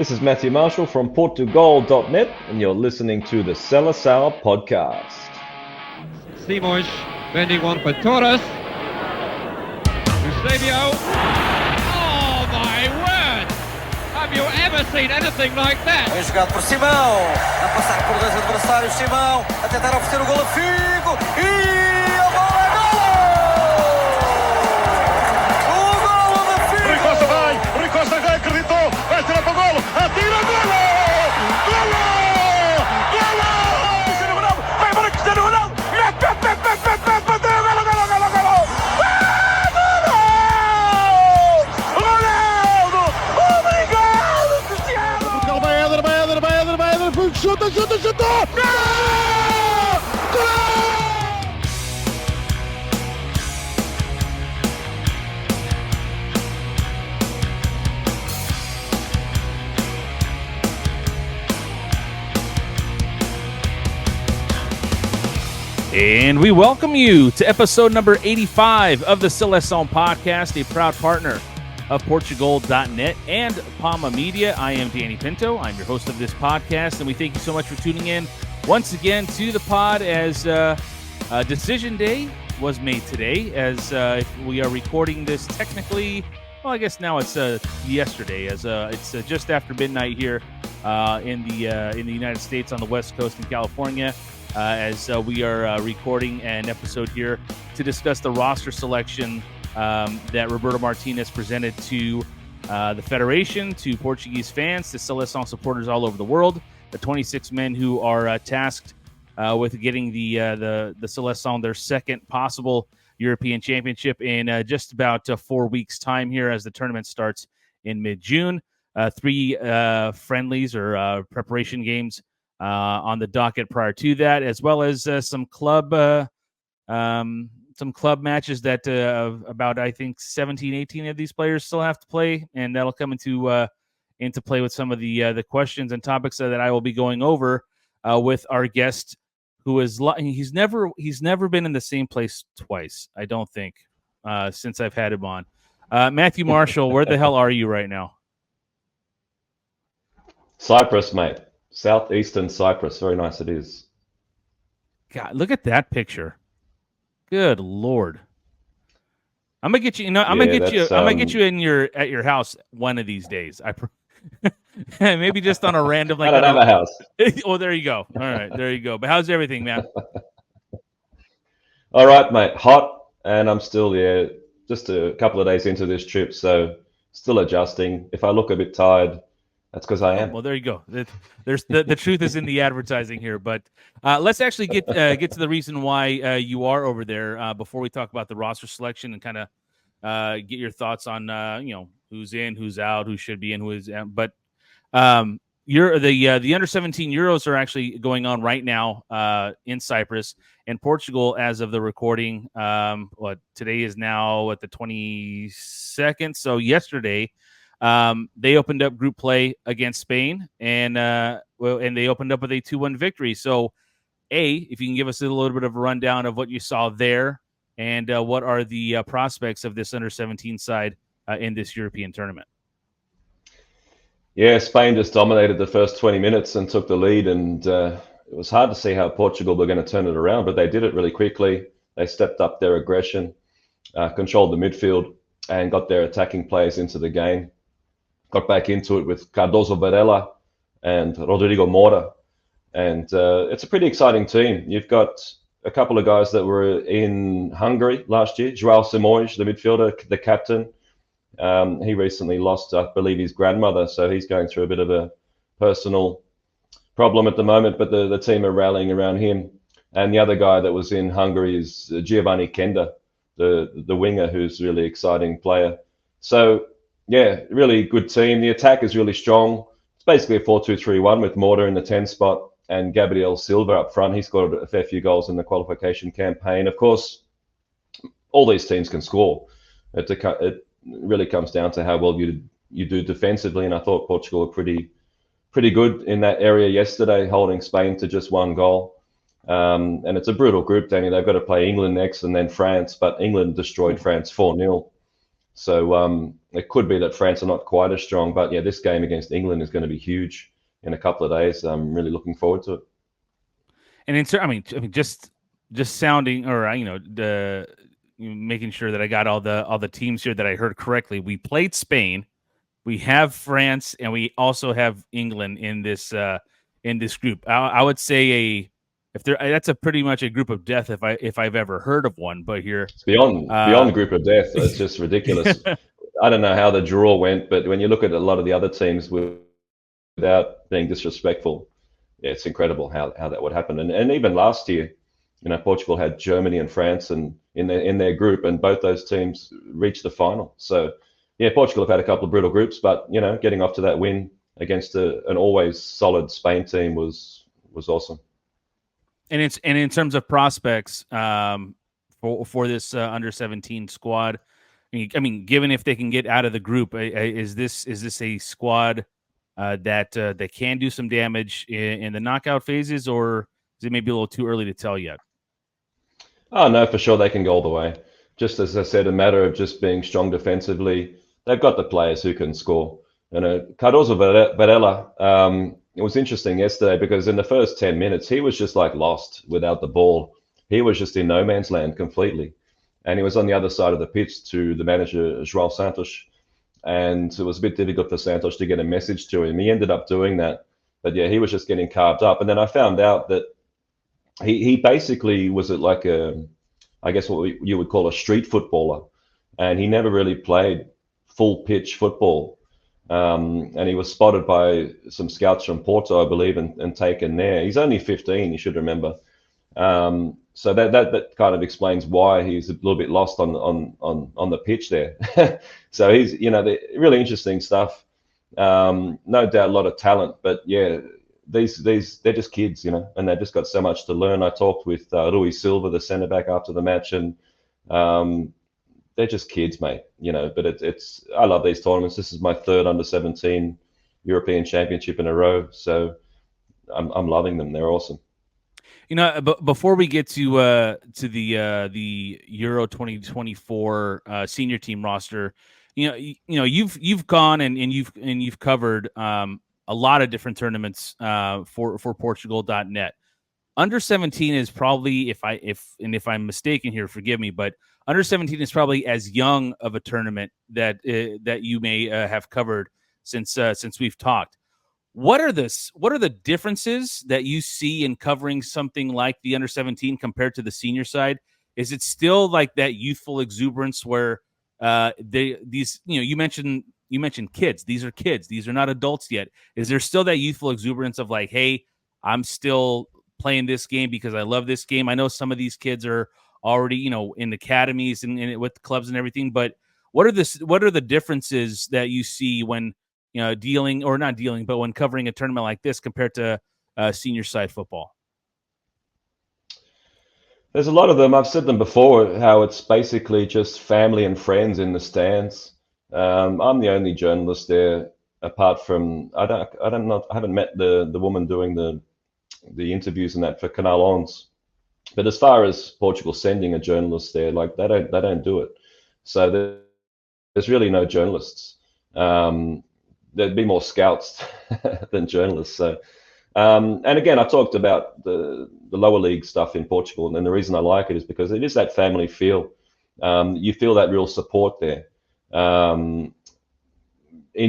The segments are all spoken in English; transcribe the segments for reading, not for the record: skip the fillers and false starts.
This is Matthew Marshall from Portugal.net, and you're listening to the Seleção podcast. Simões bending one for Torres. Eusebio. Oh my word! Have you ever seen anything like that? Bem jogado por Simão, a passar por dois adversários. Simão a tentar oferecer o golo a Figo e a bola é golo! O golo de Figo! Rui Costa já acreditou, vai tirar para o golo, atira, golo! Golo! Golo! Cristiano Ronaldo, vai para Cristiano Ronaldo! Bateu, golo, golo, golo, golo! Chuta! Gol! And we welcome you to episode number 85 of the Seleção podcast, a proud partner of Portugal.net and Palma Media. I am Danny Pinto. I'm your host of this podcast, and we thank you so much for tuning in once again to the pod as Decision Day was made today, as we are recording this technically, well, I guess now it's yesterday, as it's just after midnight here in the United States on the West Coast in California, as we are recording an episode here to discuss the roster selection that Roberto Martinez presented to the Federation, to Portuguese fans, to Seleção supporters all over the world. The 26 men who are tasked with getting the Seleção their second possible European Championship in just about 4 weeks' time here, as the tournament starts in mid-June. 3 friendlies or preparation games on the docket prior to that, as well as some club matches that about, I think, 17, 18 of these players still have to play, and that'll come into play with some of the questions and topics that I will be going over with our guest, who is he's never been in the same place twice, I don't think, since I've had him on. Matthew Marshall, where the hell are you right now? Cyprus, mate. Southeastern Cyprus. Very nice it is. God, look at that picture. Good Lord. I'm gonna get you. I'm gonna get you at your house one of these days. Maybe just on a random, like, I don't have a house. Oh, there you go. All right, there you go. But how's everything, man? All right, mate. Hot, and I'm still just a couple of days into this trip, so still adjusting. If I look a bit tired, that's because I am. Well, there you go. There's the truth is in the advertising here, but let's actually get to the reason why you are over there before we talk about the roster selection and kind of get your thoughts on who's in, who's out, who should be in, who is out. But you're the U17 EUROs are actually going on right now in Cyprus and Portugal as of the recording. Today is now at the 22nd, so yesterday. They opened up group play against Spain, and they opened up with a 2-1 victory. So, if you can give us a little bit of a rundown of what you saw there, and what are the prospects of this under-17 side in this European tournament? Yeah, Spain just dominated the first 20 minutes and took the lead, and it was hard to see how Portugal were going to turn it around, but they did it really quickly. They stepped up their aggression, controlled the midfield, and got their attacking players into the game. Got back into it with Cardoso Varela and Rodrigo Mora. And it's a pretty exciting team. You've got a couple of guys that were in Hungary last year. João Simões, the midfielder, the captain. He recently lost, I believe, his grandmother. So he's going through a bit of a personal problem at the moment. But the team are rallying around him. And the other guy that was in Hungary is Giovanni Kenda, the winger, who's a really exciting player. So, yeah, really good team. The attack is really strong. It's basically a 4-2-3-1 with Morta in the 10 spot and Gabriel Silva up front. He scored a fair few goals in the qualification campaign. Of course, all these teams can score. It really comes down to how well you do defensively, and I thought Portugal were pretty good in that area yesterday, holding Spain to just 1 goal. And it's a brutal group, Danny. They've got to play England next and then France, but England destroyed France 4-0. So it could be that France are not quite as strong. But yeah, this game against England is going to be huge in a couple of days. I'm really looking forward to it. And I mean, just sounding, or making sure that I got all the teams here that I heard correctly. We played Spain, we have France, and we also have England in this group. I would say that's a pretty much a group of death if I've ever heard of one. But here it's beyond group of death. It's just ridiculous. I don't know how the draw went, but when you look at a lot of the other teams, without being disrespectful, yeah, it's incredible how that would happen. And even last year, Portugal had Germany and France and in their group, and both those teams reached the final. So yeah, Portugal have had a couple of brutal groups, but getting off to that win against an always solid Spain team was awesome. And in terms of prospects for this under-17 squad, I mean, given if they can get out of the group, is this a squad that can do some damage in the knockout phases, or is it maybe a little too early to tell yet? Oh no, for sure they can go all the way. Just as I said, a matter of just being strong defensively. They've got the players who can score. Cardoso Varela, it was interesting yesterday because in the first 10 minutes, he was just like lost without the ball. He was just in no man's land completely. And he was on the other side of the pitch to the manager, João Santos. And it was a bit difficult for Santos to get a message to him. He ended up doing that. But yeah, he was just getting carved up. And then I found out that he basically was like I guess what you would call a street footballer. And he never really played full pitch football. And he was spotted by some scouts from Porto, I believe, and taken there. He's only 15, you should remember. So that kind of explains why he's a little bit lost on the pitch there. So he's really interesting stuff. No doubt a lot of talent, but yeah, these they're just kids, and they've just got so much to learn. I talked with Rui Silva, the centre back, after the match, and they're just kids, mate. But it's I love these tournaments. This is my third under-17 European Championship in a row, so I'm loving them. They're awesome. But before we get to the Euro 2024 senior team roster, you've gone and you've covered a lot of different tournaments for Portugal.net. Under-17 is probably, if I'm mistaken here, forgive me, but under-17 is probably as young of a tournament that you may have covered since we've talked. What are the differences that you see in covering something like the under-17 compared to the senior side? Is it still like that youthful exuberance where you mentioned kids, these are kids, these are not adults yet. Is there still that youthful exuberance of like, hey, I'm still playing this game because I love this game? I know some of these kids are already, in academies and with clubs and everything, but what are the differences that you see when but when covering a tournament like this compared to senior side football? There's a lot of them. I've said them before, how it's basically just family and friends in the stands. I'm the only journalist there, apart from I haven't met the woman doing the interviews and that for Canal Ons. But as far as Portugal sending a journalist there, like they don't do it. So there's really no journalists. There'd be more scouts than journalists. So, and again, I talked about the lower league stuff in Portugal, and the reason I like it is because it is that family feel. You feel that real support there, in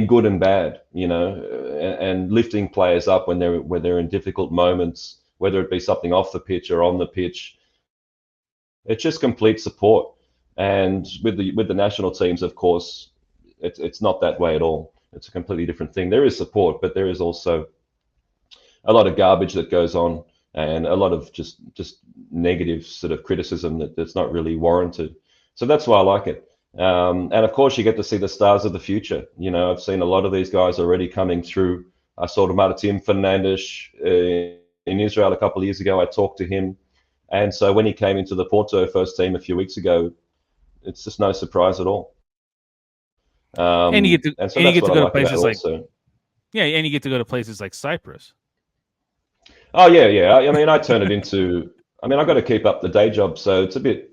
good and bad, and lifting players up when they're in difficult moments, whether it be something off the pitch or on the pitch. It's just complete support. And with the national teams, of course, it's not that way at all. It's a completely different thing. There is support, but there is also a lot of garbage that goes on and a lot of just negative sort of criticism that's not really warranted. So that's why I like it. And of course, you get to see the stars of the future. I've seen a lot of these guys already coming through. I saw Martin Fernandes in Israel a couple of years ago. I talked to him. And so when he came into the Porto first team a few weeks ago, it's just no surprise at all. And you get to go to places like and you get to go to places like Cyprus. Oh yeah. I mean, I turn it into. I mean, I've got to keep up the day job, so it's a bit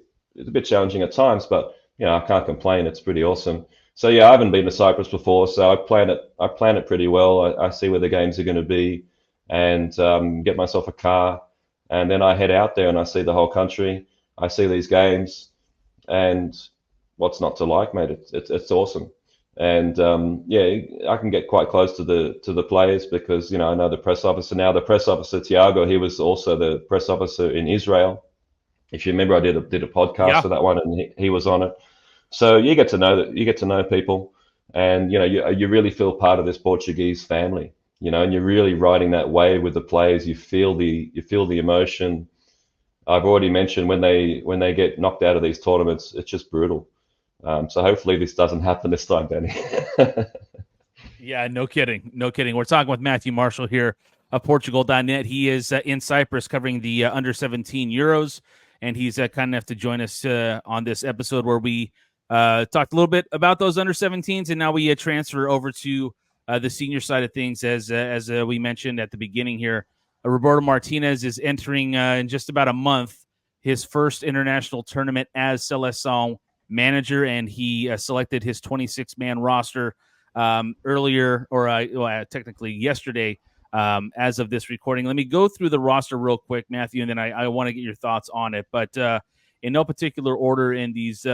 challenging at times. But I can't complain. It's pretty awesome. So yeah, I haven't been to Cyprus before, so I plan it pretty well. I see where the games are going to be, and get myself a car, and then I head out there and I see the whole country. I see these games, and what's not to like, mate? It's awesome. And yeah, I can get quite close to the players because I know the press officer now. The press officer Tiago, he was also the press officer in Israel. If you remember, I did a podcast for that one, and he was on it. So you get to know people, and you really feel part of this Portuguese family. And you're really riding that wave with the players. You feel the emotion. I've already mentioned when they get knocked out of these tournaments, it's just brutal. So hopefully this doesn't happen this time, Danny. Yeah, no kidding. No kidding. We're talking with Matthew Marshall here of Portugal.net. He is in Cyprus covering the under-17 Euros, and he's kind enough to join us on this episode where we talked a little bit about those under-17s, and now we transfer over to the senior side of things. As we mentioned at the beginning here, Roberto Martinez is entering in just about a month his first international tournament as Seleção manager, and he selected his 26-man roster earlier, or technically yesterday, as of this recording. Let me go through the roster real quick, Matthew, and then I want to get your thoughts on it. But in no particular order in these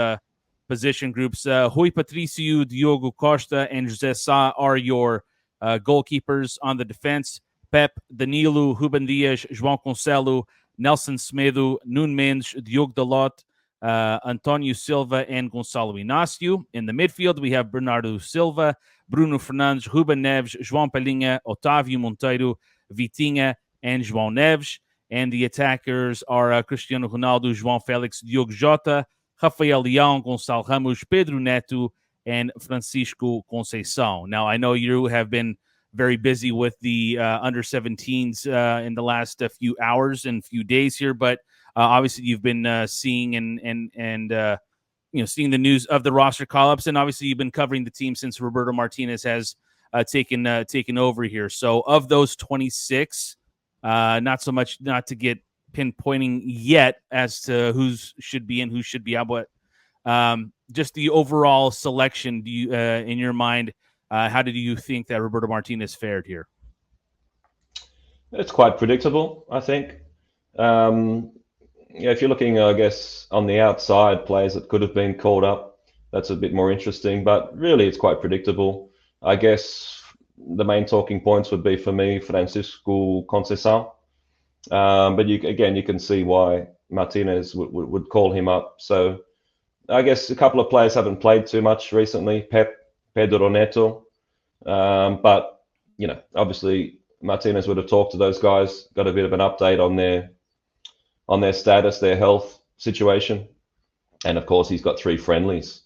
position groups, Rui Patricio, Diogo Costa, and José Sá are your goalkeepers. On the defense, Pep, Danilo, Ruben Dias, João Cancelo, Nelson Semedo, Nuno Mendes, Diogo Dalot, Antonio Silva, and Gonçalo Inácio. In the midfield, we have Bernardo Silva, Bruno Fernandes, Ruben Neves, João Palhinha, Otávio Monteiro, Vitinha, and João Neves. And the attackers are Cristiano Ronaldo, João Félix, Diogo Jota, Rafael Leão, Gonçalo Ramos, Pedro Neto, and Francisco Conceição. Now, I know you have been very busy with the under-17s in the last few hours and few days here, but obviously you've been seeing and seeing the news of the roster call-ups, and obviously you've been covering the team since Roberto Martinez has taken over here. So of those 26, not to get pinpointing yet as to who should be in, who should be out, but just the overall selection. Do you, in your mind, how did you think that Roberto Martinez fared here? It's quite predictable, I think. If you're looking, I guess, on the outside, players that could have been called up, that's a bit more interesting. But really, it's quite predictable. I guess the main talking points would be for me, Francisco Conceição. But you can see why Martinez would call him up. So I guess a couple of players haven't played too much recently. Pep, Pedro Neto. But obviously Martinez would have talked to those guys, got a bit of an update on their status, their health situation, and of course he's got 3 friendlies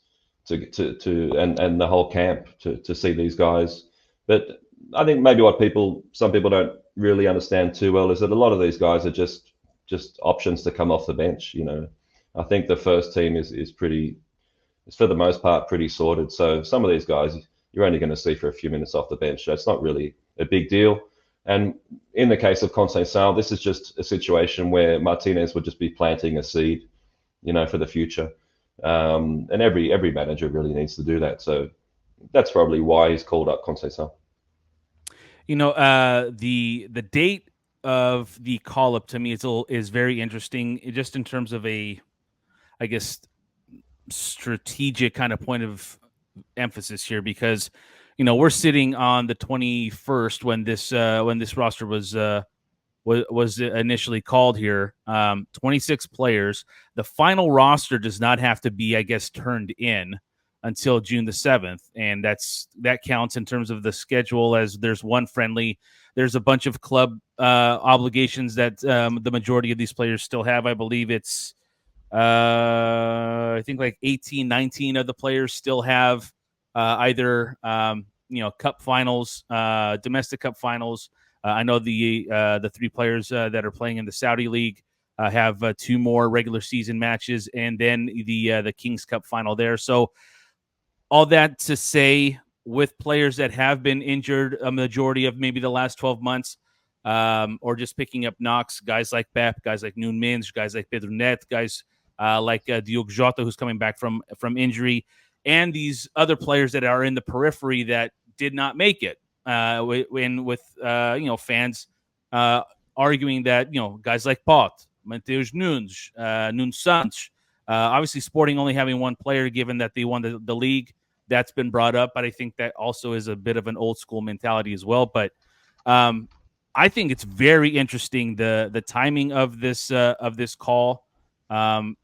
and the whole camp to see these guys. But I think maybe what some people don't really understand too well is that a lot of these guys are just options to come off the bench. I think the first team is for the most part pretty sorted. So some of these guys you're only going to see for a few minutes off the bench. So it's not really a big deal. And in the case of Conceição, this is just a situation where Martinez would just be planting a seed, for the future. And every manager really needs to do that. So that's probably why he's called up Conceição. The date of the call up to me is very interesting, just in terms of a, I guess, strategic kind of point of emphasis here, because we're sitting on the 21st when this roster was initially called here. 26 players. The final roster does not have to be, I guess, turned in until June the 7th, and that counts in terms of the schedule, as there's one friendly. There's a bunch of club obligations that the majority of these players still have. I believe it's I think like 18, 19 of the players still have either cup finals, domestic cup finals. I know the 3 players that are playing in the Saudi League have 2 more regular season matches, and then the Kings Cup final there. So all that to say, with players that have been injured a majority of maybe the last 12 months, or just picking up knocks, guys like Pep, guys like Nuno Mendes, guys like Pedro Neto, guys like Diogo Jota, who's coming back from injury, and these other players that are in the periphery that did not make it. With fans arguing that guys like Pot, Mateus Nunes, Nunes Santos, obviously Sporting only having one player, given that they won the league, that's been brought up. But I think that also is a bit of an old school mentality as well. But I think it's very interesting the timing of this call, and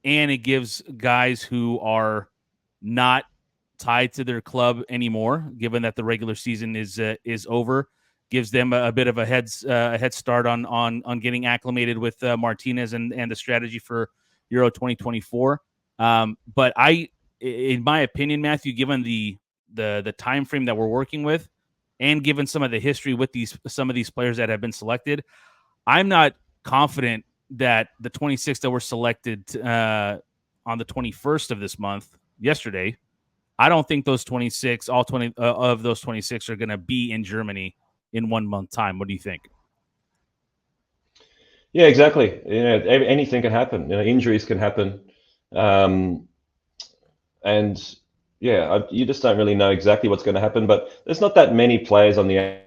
it gives guys who are not tied to their club anymore, given that the regular season is over, gives them a bit of a head start on getting acclimated with Martinez and the strategy for Euro 2024. But in my opinion, Matthew, given the time frame that we're working with, and given some of the history with some of these players that have been selected, I'm not confident that the 26 that were selected on the 21st of this month, yesterday, I don't think those 26, all 20 of those 26 are going to be in Germany in 1 month time. What do you think? Yeah, exactly. Anything can happen. Injuries can happen. And yeah, you just don't really know exactly what's going to happen. But there's not that many players on the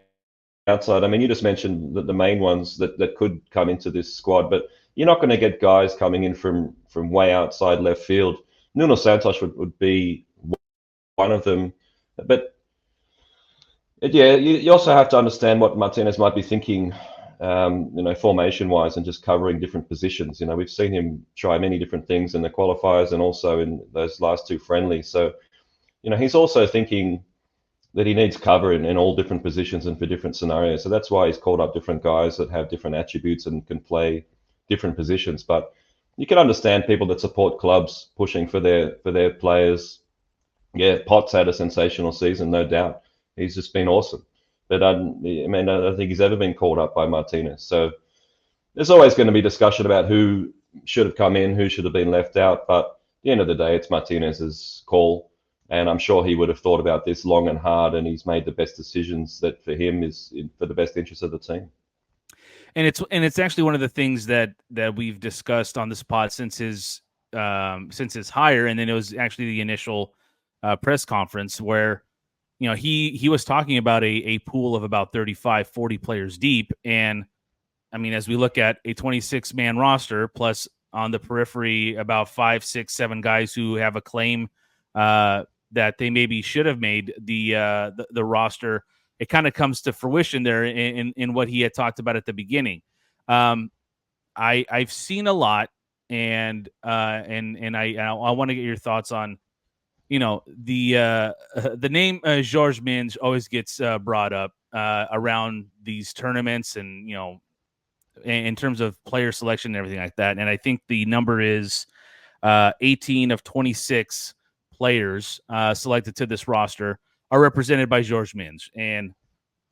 outside. I mean, you just mentioned the main ones that could come into this squad, but you're not going to get guys coming in from way outside left field. Nuno Santos would be one of them. But yeah, you also have to understand what Martinez might be thinking, formation-wise and just covering different positions. We've seen him try many different things in the qualifiers and also in those last two friendlies. So, he's also thinking that he needs cover in all different positions and for different scenarios. So that's why he's called up different guys that have different attributes and can play different positions. But you can understand people that support clubs pushing for their players. Yeah, Potts had a sensational season, no doubt. He's just been awesome. But I don't think he's ever been called up by Martinez. So there's always going to be discussion about who should have come in, who should have been left out. But at the end of the day, it's Martinez's call. And I'm sure he would have thought about this long and hard, and he's made the best decisions that for him is for the best interest of the team. And it's actually one of the things that we've discussed on this pod since his hire, and then it was actually the initial press conference where he was talking about a pool of about 35, 40 players deep. And I mean, as we look at a 26-man roster, plus on the periphery about 5, 6, 7 guys who have a claim that they maybe should have made the roster, it kind of comes to fruition there in what he had talked about at the beginning. I've seen a lot, and I want to get your thoughts on, the name Jorge Mendes always gets brought up around these tournaments, and in terms of player selection and everything like that. And I think the number is 18 of 26 players selected to this roster are represented by Jorge Mendes. And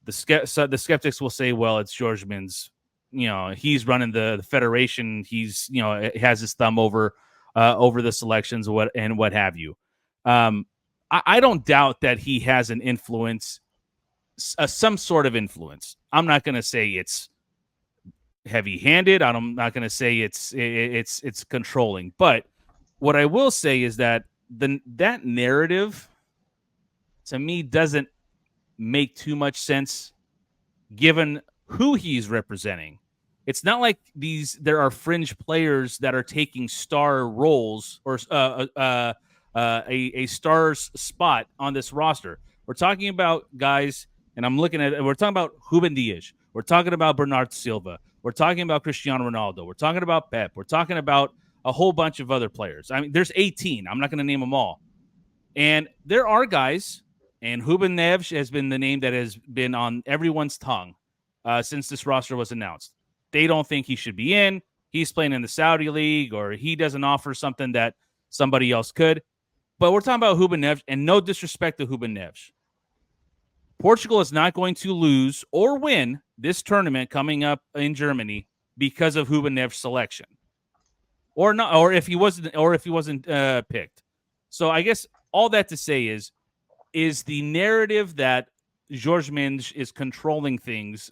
the skeptics will say, well, it's Jorge Mendes. He's running the federation. He's has his thumb over the selections, what have you. I don't doubt that he has an influence, some sort of influence. I'm not going to say it's heavy-handed. I'm not going to say it's controlling. But what I will say is that that narrative, to me, doesn't make too much sense given who he's representing. It's not like there are fringe players that are taking star roles or a star's spot on this roster. We're talking about guys, and we're talking about Ruben Dias. We're talking about Bernardo Silva. We're talking about Cristiano Ronaldo. We're talking about Pep. We're talking about a whole bunch of other players. I mean, there's 18. I'm not going to name them all. And there are guys, and Ruben Neves has been the name that has been on everyone's tongue since this roster was announced. They don't think he should be in. He's playing in the Saudi League, or he doesn't offer something that somebody else could. But we're talking about Ruben Neves, and no disrespect to Ruben Neves. Portugal is not going to lose or win this tournament coming up in Germany because of Ruben Neves' selection, or not, or if he wasn't picked. So I guess all that to say is the narrative that Jorge Mendes is controlling things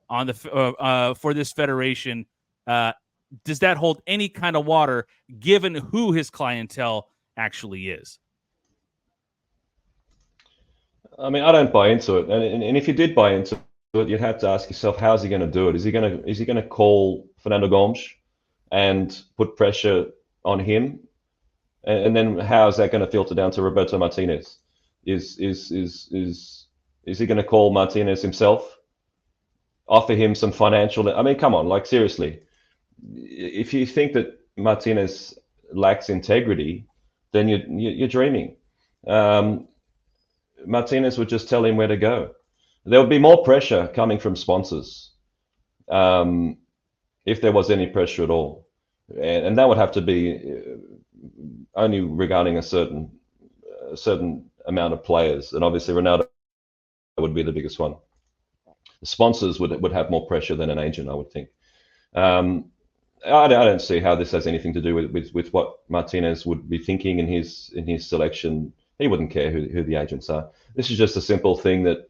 on the for this federation does that hold any kind of water given who his clientele actually is? I mean, I don't buy into it, and if you did buy into it, you'd have to ask yourself, how's he going to do it? Is he going to call Fernando Gomes and put pressure on him, and then how is that going to filter down to Roberto Martinez? Is he going to call Martinez himself, offer him some financial? I mean, come on, like seriously, if you think that Martinez lacks integrity, then you're dreaming. Martinez would just tell him where to go. There would be more pressure coming from sponsors, if there was any pressure at all, and that would have to be only regarding a certain amount of players, and obviously Ronaldo would be the biggest one. The sponsors would have more pressure than an agent, I would think. I don't see how this has anything to do with what Martinez would be thinking in his selection. He wouldn't care who the agents are. This is just a simple thing that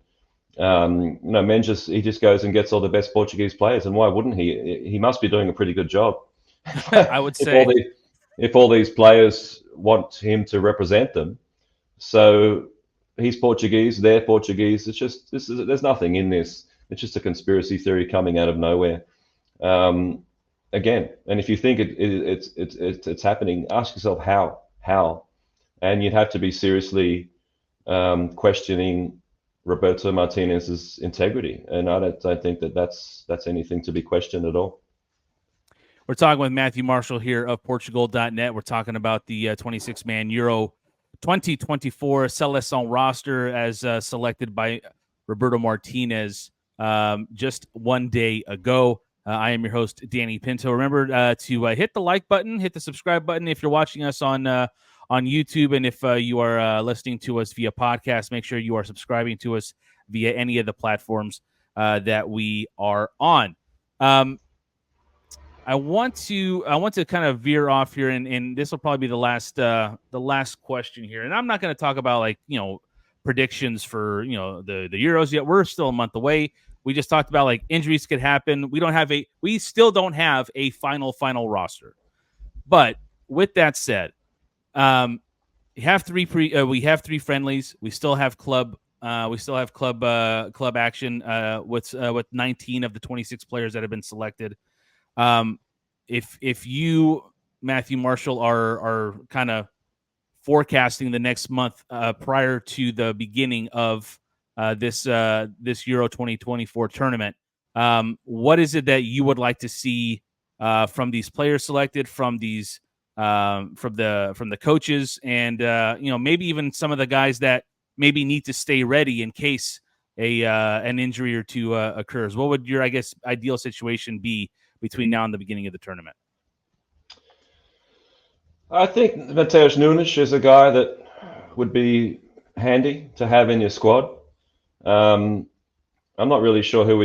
Mendes, he just goes and gets all the best Portuguese players, and why wouldn't he? He must be doing a pretty good job. I would say if all these players want him to represent them, so he's Portuguese, they're Portuguese. It's just there's nothing in this. It's just a conspiracy theory coming out of nowhere. Again, and if you think it's happening, ask yourself how, and you'd have to be seriously questioning Roberto Martinez's integrity, and I don't think that's anything to be questioned at all. We're talking with Matthew Marshall here of Portugal.net. We're talking about the 26-man Euro 2024 Seleção roster as selected by Roberto Martinez just one day ago. I am your host, Danny Pinto. Remember to hit the like button, hit the subscribe button if you're watching us on YouTube, and if you are listening to us via podcast, make sure you are subscribing to us via any of the platforms that we are on. I want to kind of veer off here, and this will probably be the last question here. And I'm not going to talk about predictions for the Euros yet. We're still a month away. We just talked about injuries could happen. We still don't have a final roster. But with that said, we have three friendlies. We still have club action with 19 of the 26 players that have been selected. If you, Matthew Marshall, are kind of forecasting the next month prior to the beginning of this Euro 2024 tournament, what is it that you would like to see from these players selected, from the coaches, and maybe even some of the guys that maybe need to stay ready in case an injury or two occurs? What would your, ideal situation be between now and the beginning of the tournament? I think Mateus Nunes is a guy that would be handy to have in your squad. I'm not really sure who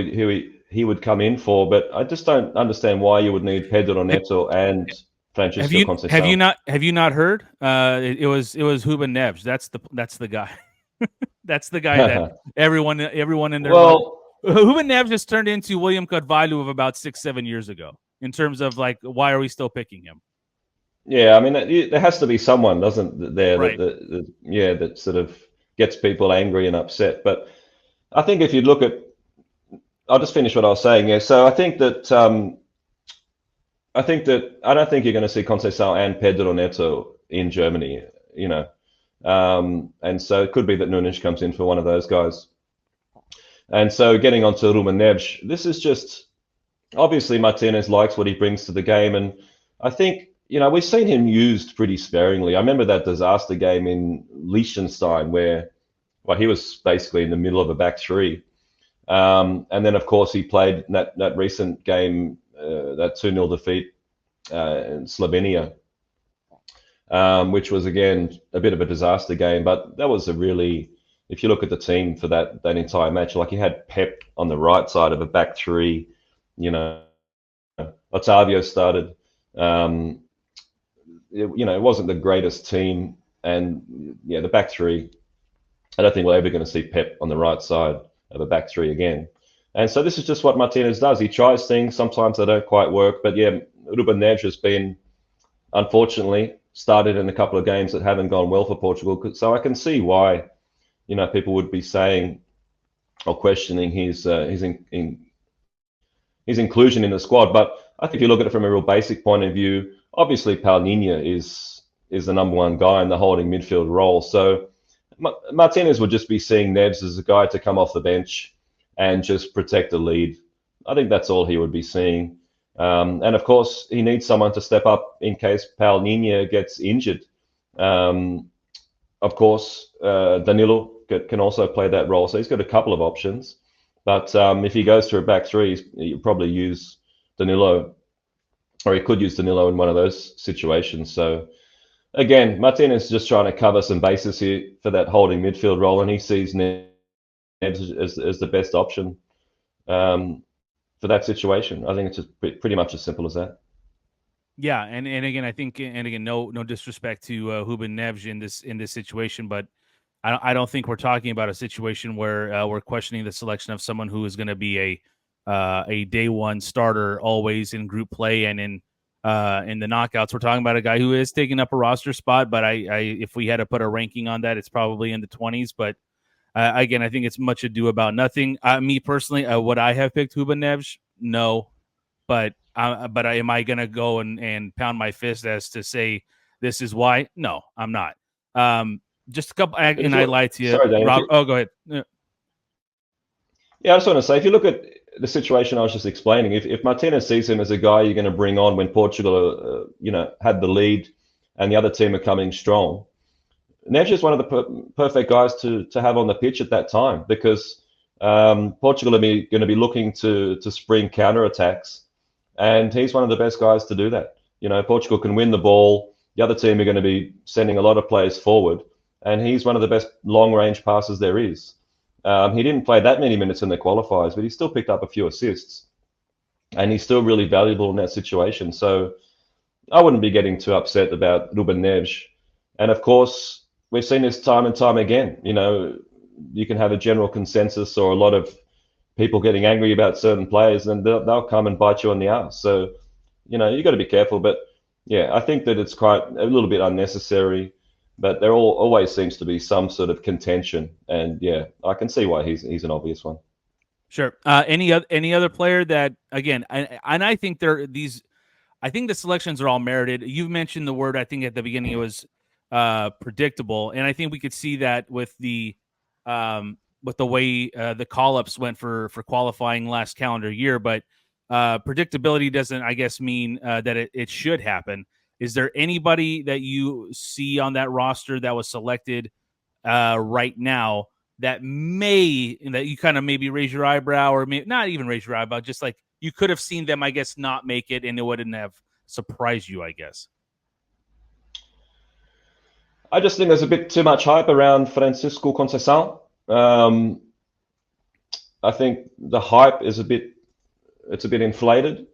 he would come in for, but I just don't understand why you would need Pedro Neto and Francisco Conceição. Have you not heard? It was Ruben Neves. That's the guy. That's the guy that everyone in their Ruben Neves just turned into William Carvalho of about 6-7 years ago in terms of why are we still picking him? Yeah, I mean there has to be someone, doesn't there? Right. That sort of gets people angry and upset. But I think if you look at, I'll just finish what I was saying. Yeah, so I think that I don't think you're going to see Conceição and Pedro Neto in Germany. And so it could be that Nunes comes in for one of those guys. And so getting on to Ruben Neves, this is just, obviously Martinez likes what he brings to the game. And I think, we've seen him used pretty sparingly. I remember that disaster game in Liechtenstein where, he was basically in the middle of a back three. And then, of course, he played that recent game, that 2-0 defeat in Slovenia, which was, again, a bit of a disaster game. But that was if you look at the team for that entire match, you had Pep on the right side of a back three, Otavio started. It wasn't the greatest team. And, the back three, I don't think we're ever going to see Pep on the right side of a back three again. And so this is just what Martinez does. He tries things. Sometimes they don't quite work. But, Ruben Neves has been, unfortunately, started in a couple of games that haven't gone well for Portugal. So I can see why, people would be saying or questioning his inclusion in the squad. But I think if you look at it from a real basic point of view, obviously Palhinha is the number one guy in the holding midfield role. So Martinez would just be seeing Neves as a guy to come off the bench and just protect the lead. I think that's all he would be seeing. And of course, he needs someone to step up in case Palhinha gets injured. Of course, Danilo can also play that role. So he's got a couple of options. But if he goes to a back three, he'll probably use Danilo, or he could use Danilo in one of those situations. So again, Martinez is just trying to cover some bases here for that holding midfield role, and he sees Neves as the best option for that situation. I think it's just pretty much as simple as that. Yeah, and again, I think, and again, no disrespect to Ruben Neves in this situation, but I don't think we're talking about a situation where we're questioning the selection of someone who is going to be a day one starter always in group play and in the knockouts. We're talking about a guy who is taking up a roster spot, but if we had to put a ranking on that, it's probably in the 20s. But again, I think it's much ado about nothing. Me personally, would I have picked Ruben Neves? No, but am I going to go and pound my fist as to say this is why? No, I'm not. Just a couple, and I lied to you. Sorry, Danny, Rob, go ahead. Yeah, I just want to say, if you look at the situation I was just explaining, if Martinez sees him as a guy you're going to bring on when Portugal, had the lead and the other team are coming strong, Neves is one of the perfect guys to have on the pitch at that time, because Portugal are going to be looking to spring counterattacks, and he's one of the best guys to do that. Portugal can win the ball. The other team are going to be sending a lot of players forward, and he's one of the best long-range passers there is. He didn't play that many minutes in the qualifiers, but he still picked up a few assists, and he's still really valuable in that situation. So I wouldn't be getting too upset about Ruben Neves. And of course, we've seen this time and time again. You can have a general consensus or a lot of people getting angry about certain players, and they'll come and bite you on the ass. So, you got to be careful. But yeah, I think that it's quite a little bit unnecessary. But there always seems to be some sort of contention, and yeah, I can see why he's an obvious one. Sure. Any other player that, again, I think I think the selections are all merited. You've mentioned the word, I think at the beginning it was predictable, and I think we could see that with the way the call-ups went for qualifying last calendar year. But predictability doesn't, I guess, mean that it should happen. Is there anybody that you see on that roster that was selected right now that you kind of maybe raise your eyebrow, or not even raise your eyebrow, just like you could have seen them, I guess, not make it, and it wouldn't have surprised you, I guess? I just think there's a bit too much hype around Francisco Conceição. I think the hype is a bit inflated.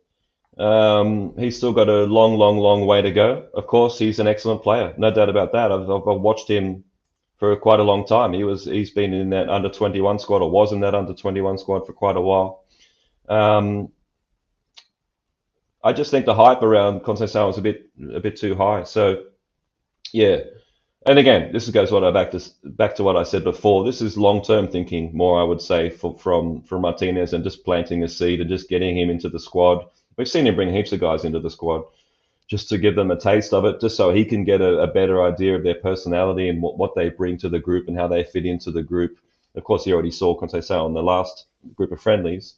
He's still got a long way to go. Of course, he's an excellent player, no doubt about that. I've watched him for quite a long time. He's been in that under 21 squad, or was in that under 21 squad for quite a while. I just think the hype around Conceição is a bit too high. So yeah, and again, this goes back to what I said before. This is long-term thinking more, I would say, from Martinez, and just planting a seed and just getting him into the squad. We've seen him bring heaps of guys into the squad just to give them a taste of it, just so he can get a better idea of their personality and what they bring to the group and how they fit into the group. Of course, he already saw Conceição in the last group of friendlies.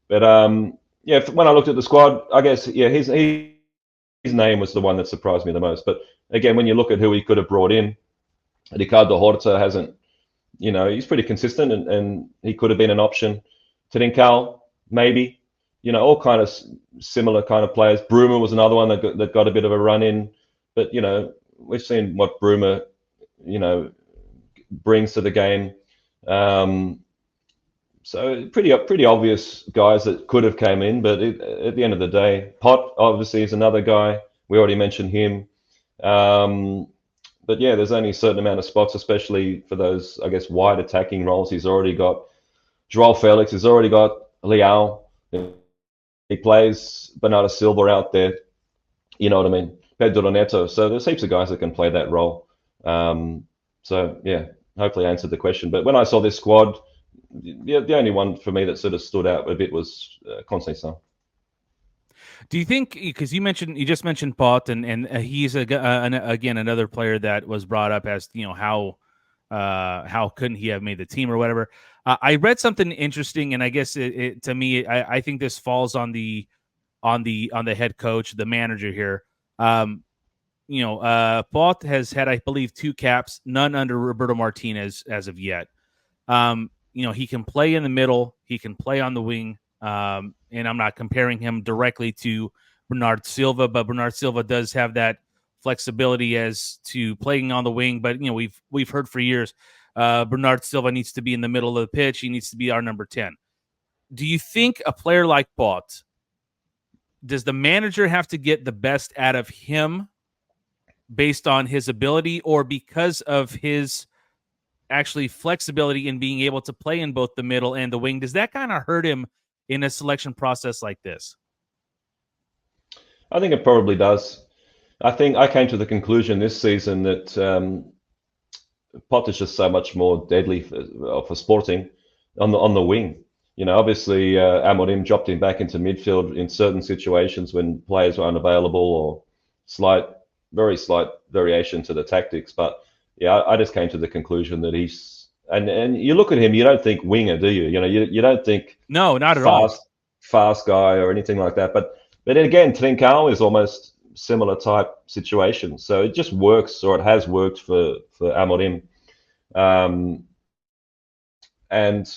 But yeah, when I looked at the squad, I guess, yeah, his name was the one that surprised me the most. But again, when you look at who he could have brought in, Ricardo Horta hasn't, he's pretty consistent, and he could have been an option. Trincão, maybe. All kind of similar kind of players. Bruma was another one that got a bit of a run in, but we've seen what Bruma, brings to the game. So pretty obvious guys that could have came in, but at the end of the day, Pot obviously is another guy. We already mentioned him. But yeah, there's only a certain amount of spots, especially for those, I guess, wide attacking roles. He's already got Joao Felix. He's already got Leão. He plays Bernardo Silva out there. You know what I mean? Pedro Neto. So there's heaps of guys that can play that role. So yeah, hopefully I answered the question. But when I saw this squad, the only one for me that sort of stood out a bit was Conceição. Do you think, because you just mentioned Pot, and he's again another player that was brought up as, you know, how couldn't he have made the team or whatever? I read something interesting, and I guess to me, I think this falls on the head coach, the manager here. Pot has had, I believe, 2 caps, none under Roberto Martinez as of yet. He can play in the middle, he can play on the wing. And I'm not comparing him directly to Bernard Silva, but Bernard Silva does have that flexibility as to playing on the wing. But, you know, we've heard for years, Bernard Silva needs to be in the middle of the pitch. He needs to be our number 10. Do you think a player like Pot, does the manager have to get the best out of him based on his ability, or because of his actually flexibility in being able to play in both the middle and the wing? Does that kind of hurt him in a selection process like this? I think it probably does. I think I came to the conclusion this season that Pot is just so much more deadly for Sporting on the wing. You know, obviously Amorim dropped him back into midfield in certain situations when players were unavailable, or very slight variation to the tactics. But yeah, I just came to the conclusion that he's, and you look at him, you don't think winger, do you? You know, you don't think no, not at all fast guy or anything like that. But then again, Trincao is almost similar type situation. So it just works, or it has worked for Amorim. And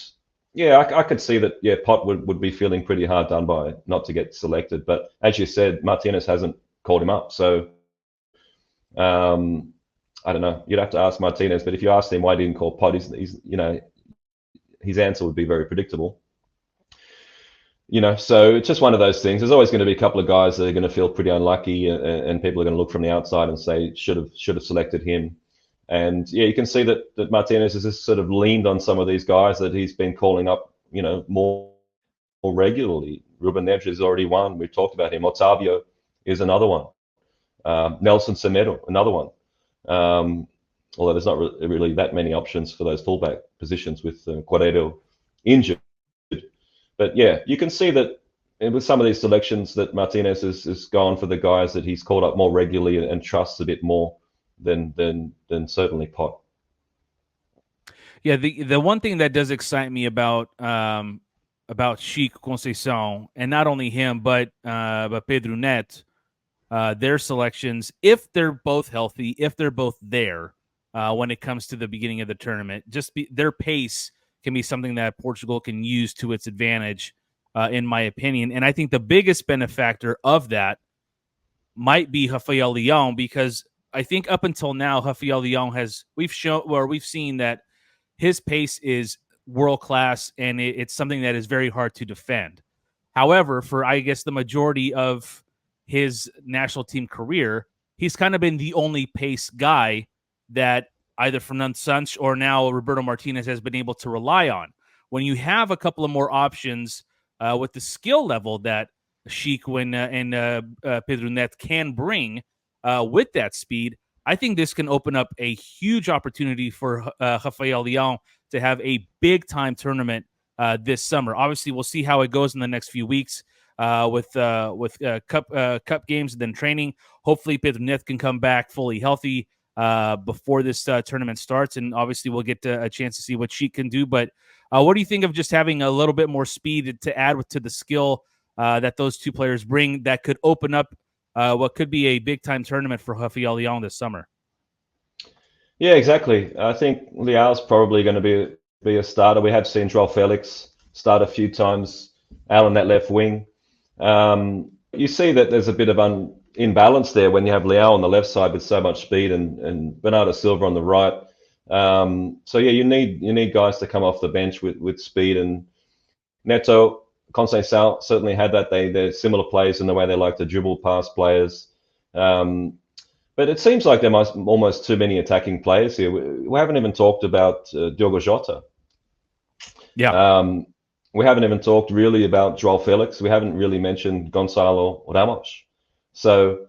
yeah, I could see that. Yeah, Pot would be feeling pretty hard done by not to get selected. But as you said, Martinez hasn't called him up, so I don't know. You'd have to ask Martinez. But if you asked him why he didn't call Pot, he's you know, his answer would be very predictable. You know, so it's just one of those things. There's always going to be a couple of guys that are going to feel pretty unlucky, and people are going to look from the outside and say should have selected him. And yeah, you can see that Martinez has just sort of leaned on some of these guys that he's been calling up, you know, more regularly. Ruben Neves is already one. We've talked about him. Otavio is another one. Nelson Semedo, another one. Although there's not really that many options for those fullback positions with Corredo injured. But yeah, you can see that with some of these selections that Martinez has gone for the guys that he's called up more regularly and trusts a bit more than certainly Pot. Yeah, the one thing that does excite me about Chic Conceição, and not only him, but Pedro Neto, their selections, if they're both healthy, if they're both there when it comes to the beginning of the tournament, their pace can be something that Portugal can use to its advantage, in my opinion. And I think the biggest benefactor of that might be Rafael Leão, because I think up until now, Rafael Leão we've seen that his pace is world class, and it's something that is very hard to defend. However, for I guess the majority of his national team career, he's kind of been the only pace guy that either Fernando Santos or now Roberto Martinez has been able to rely on. When you have a couple of more options with the skill level that Chic and Pedro Neto can bring with that speed, I think this can open up a huge opportunity for Rafael Leão to have a big-time tournament this summer. Obviously, we'll see how it goes in the next few weeks with cup games and then training. Hopefully, Pedro Neto can come back fully healthy before this tournament starts, and obviously we'll get a chance to see what Chic can do. But what do you think of just having a little bit more speed to add to the skill that those two players bring that could open up what could be a big-time tournament for Rafael Leão this summer? Yeah, exactly. I think Leão's probably going to be a starter. We have seen Joao Felix start a few times out on that left wing. You see that there's a bit of imbalance there when you have Leão on the left side with so much speed and Bernardo Silva on the right. So yeah, you need guys to come off the bench with speed, and Neto, Conceição certainly had that. They're similar players in the way they like to dribble past players. But it seems like there must almost too many attacking players here. We haven't even talked about Diogo Jota. Yeah. We haven't even talked really about Joao Felix. We haven't really mentioned Gonçalo Ramos. So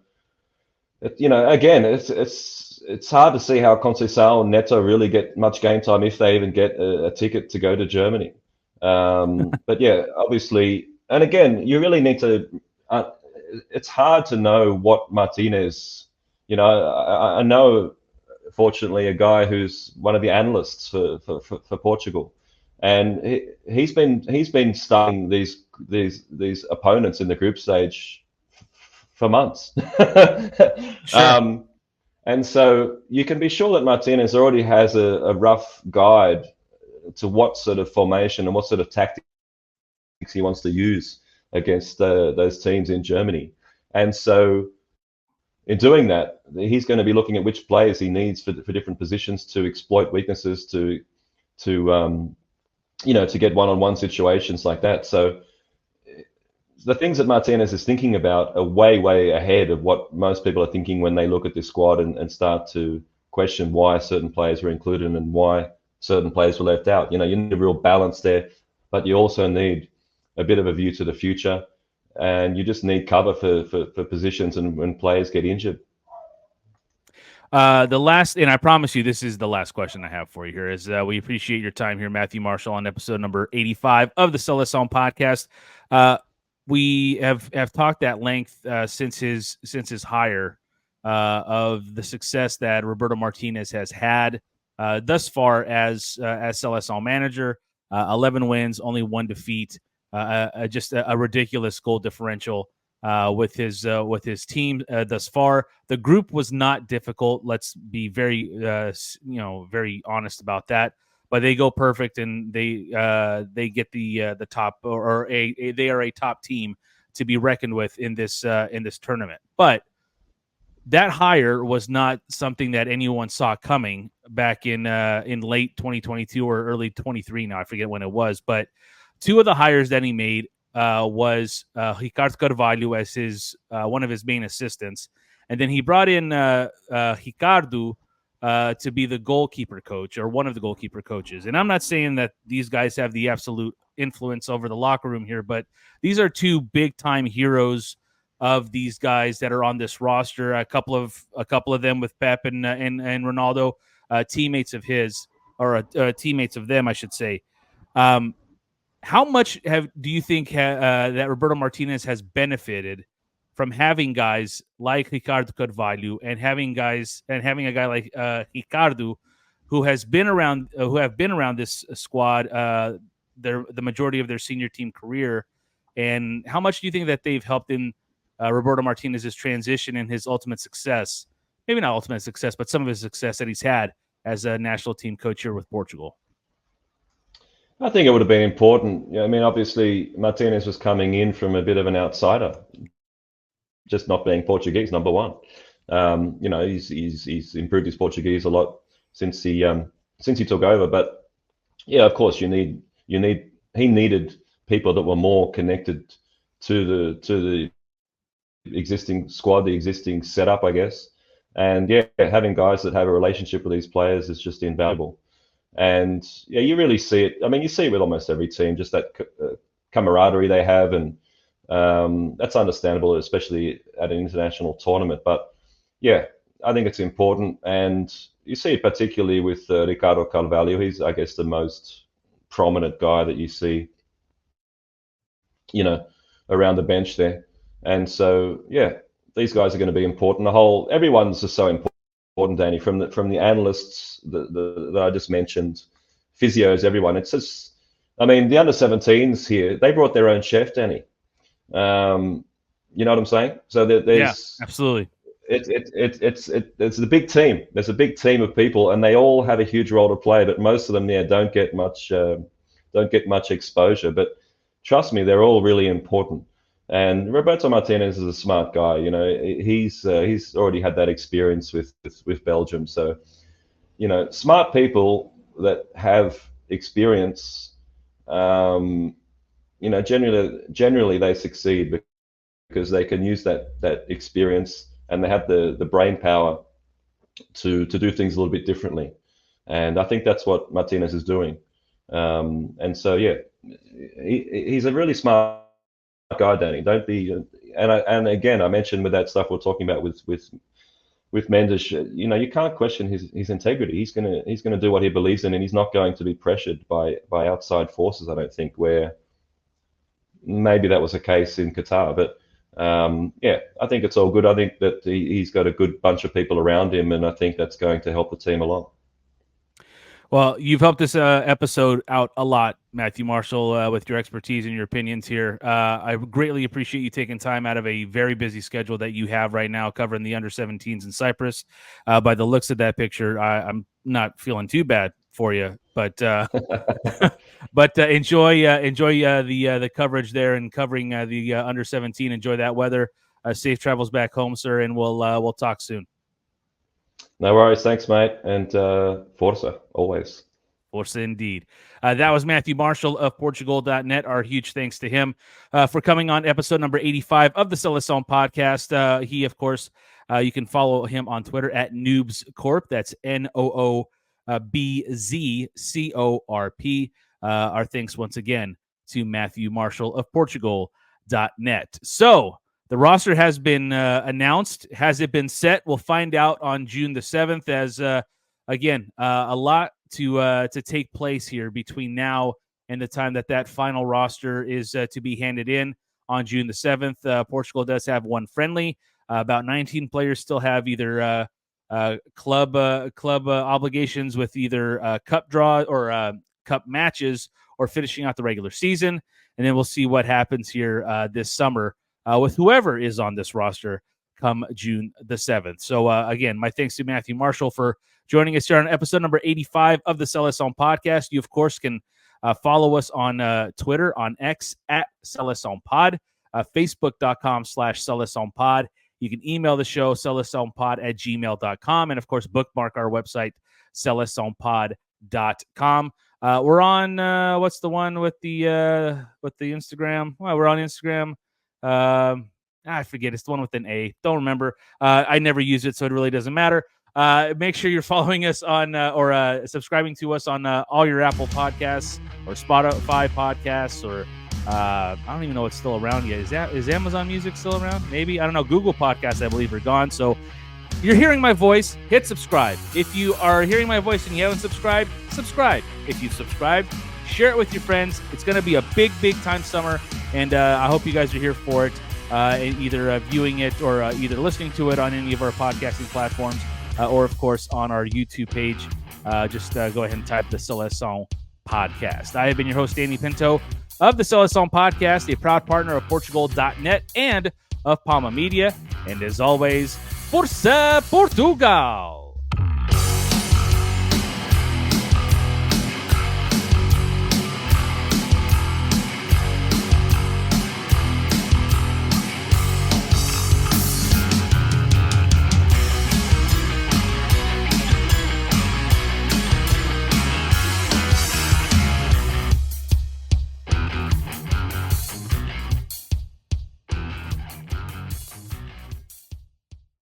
again, it's hard to see how Conceição and Neto really get much game time if they even get a ticket to go to Germany. But yeah, obviously, and again, you really need to. It's hard to know what Martinez. I know, fortunately, a guy who's one of the analysts for Portugal, and he's been studying these opponents in the group stage for months. Sure. And so you can be sure that Martinez already has a rough guide to what sort of formation and what sort of tactics he wants to use against those teams in Germany. And so in doing that, he's going to be looking at which players he needs for different positions to exploit weaknesses, to get one-on-one situations like that. So the things that Martinez is thinking about are way, way ahead of what most people are thinking when they look at this squad and start to question why certain players were included and why certain players were left out. You need a real balance there, but you also need a bit of a view to the future, and you just need cover for positions and when players get injured. The last, and I promise you, this is the last question I have for you here, is we appreciate your time here, Matthew Marshall, on episode number 85 of the Seleção podcast. We have talked at length since his hire of the success that Roberto Martinez has had thus far as Seleção manager. 11 wins, only 1 defeat, just a ridiculous goal differential with his team thus far. The group was not difficult. Let's be very very honest about that. But they go perfect, and they get the top, or they are a top team to be reckoned with in this tournament. But that hire was not something that anyone saw coming back in late 2022 or early 23. Now I forget when it was, but 2 of the hires that he made was Ricardo Carvalho as his one of his main assistants, and then he brought in Ricardo to be the goalkeeper coach, or one of the goalkeeper coaches. And I'm not saying that these guys have the absolute influence over the locker room here, but these are 2 big time heroes of these guys that are on this roster. A couple of them with Pep and Ronaldo, teammates of his, or teammates of them, I should say. How much do you think that Roberto Martinez has benefited from having guys like Ricardo Carvalho and having a guy like Ricardo who have been around this squad the majority of their senior team career? And how much do you think that they've helped in Roberto Martinez's transition and his ultimate success? Maybe not ultimate success, but some of his success that he's had as a national team coach here with Portugal. I think it would have been important. Obviously Martinez was coming in from a bit of an outsider, just not being Portuguese, number one. He's improved his Portuguese a lot since he took over. But yeah, of course, he needed people that were more connected to the existing squad, the existing setup, I guess. And yeah, having guys that have a relationship with these players is just invaluable. And yeah, you really see it. You see it with almost every team, just that camaraderie they have, and that's understandable, especially at an international tournament. But yeah, I think it's important, and you see it particularly with Ricardo Carvalho. He's, I guess, the most prominent guy that you see, around the bench there. And so yeah, these guys are going to be important. Everyone's just so important, Danny, from the analysts that I just mentioned, physios, everyone. It's just, the under-17s here, they brought their own chef, Danny. You know what I'm saying? So there's absolutely. It's a big team. There's a big team of people, and they all have a huge role to play. But most of them, don't get much exposure. But trust me, they're all really important. And Roberto Martinez is a smart guy. He's already had that experience with Belgium. So, smart people that have experience, generally they succeed because they can use that experience, and they have the brain power to do things a little bit differently. And I think that's what Martinez is doing. And so yeah, he's a really smart guy, Danny. Don't be, and again, I mentioned with that stuff we're talking about with with Mendes, you can't question his integrity. He's gonna do what he believes in, and he's not going to be pressured by outside forces. I don't think, where maybe that was the case in Qatar, but I think it's all good. I think that he's got a good bunch of people around him, and I think that's going to help the team along. Well, you've helped this episode out a lot, Matthew Marshall, with your expertise and your opinions here. I greatly appreciate you taking time out of a very busy schedule that you have right now covering the under-17s in Cyprus. By the looks of that picture, I'm not feeling too bad for you, but enjoy the coverage there and covering the under-17. Enjoy that weather. Safe travels back home, sir, and we'll talk soon. No worries. Thanks, mate. And Forza, always. Forza indeed. That was Matthew Marshall of Portugal.net. Our huge thanks to him for coming on episode number 85 of the Seleção podcast. He, of course, you can follow him on Twitter at NoobsCorp. That's NoobzCorp. Our thanks once again to Matthew Marshall of Portugal.net. So, the roster has been announced. Has it been set? We'll find out on June the 7th as, again, a lot to take place here between now and the time that final roster is to be handed in on June the 7th. Portugal does have one friendly. About 19 players still have either club obligations with either cup draw or cup matches or finishing out the regular season. And then we'll see what happens here this summer with whoever is on this roster come June the 7th. So, again, my thanks to Matthew Marshall for joining us here on episode number 85 of the Seleção podcast. You, of course, can follow us on Twitter, on X, at SeleçãoPod, Facebook.com/SeleçãoPod. You can email the show, seleçãopod@gmail.com, and, of course, bookmark our website, seleçãopod.com. We're on, what's the one with the Instagram? Well, we're on Instagram. I forget. It's the one with an A. Don't remember. I never use it, so it really doesn't matter. Make sure you're following us on or subscribing to us on all your Apple podcasts or Spotify podcasts, or I don't even know what's still around yet. Is Amazon Music still around? Maybe. I don't know. Google Podcasts, I believe, are gone. So you're hearing my voice, hit subscribe. If you are hearing my voice and you haven't subscribed, subscribe. If you've subscribed, share it with your friends. It's going to be a big time summer, and I hope you guys are here for it, either viewing it or either listening to it on any of our podcasting platforms, or, of course, on our YouTube page. Just go ahead and type the Seleção podcast. I have been your host, Danny Pinto, of the Seleção podcast, a proud partner of Portugal.net and of Palma Media. And as always, Força Portugal!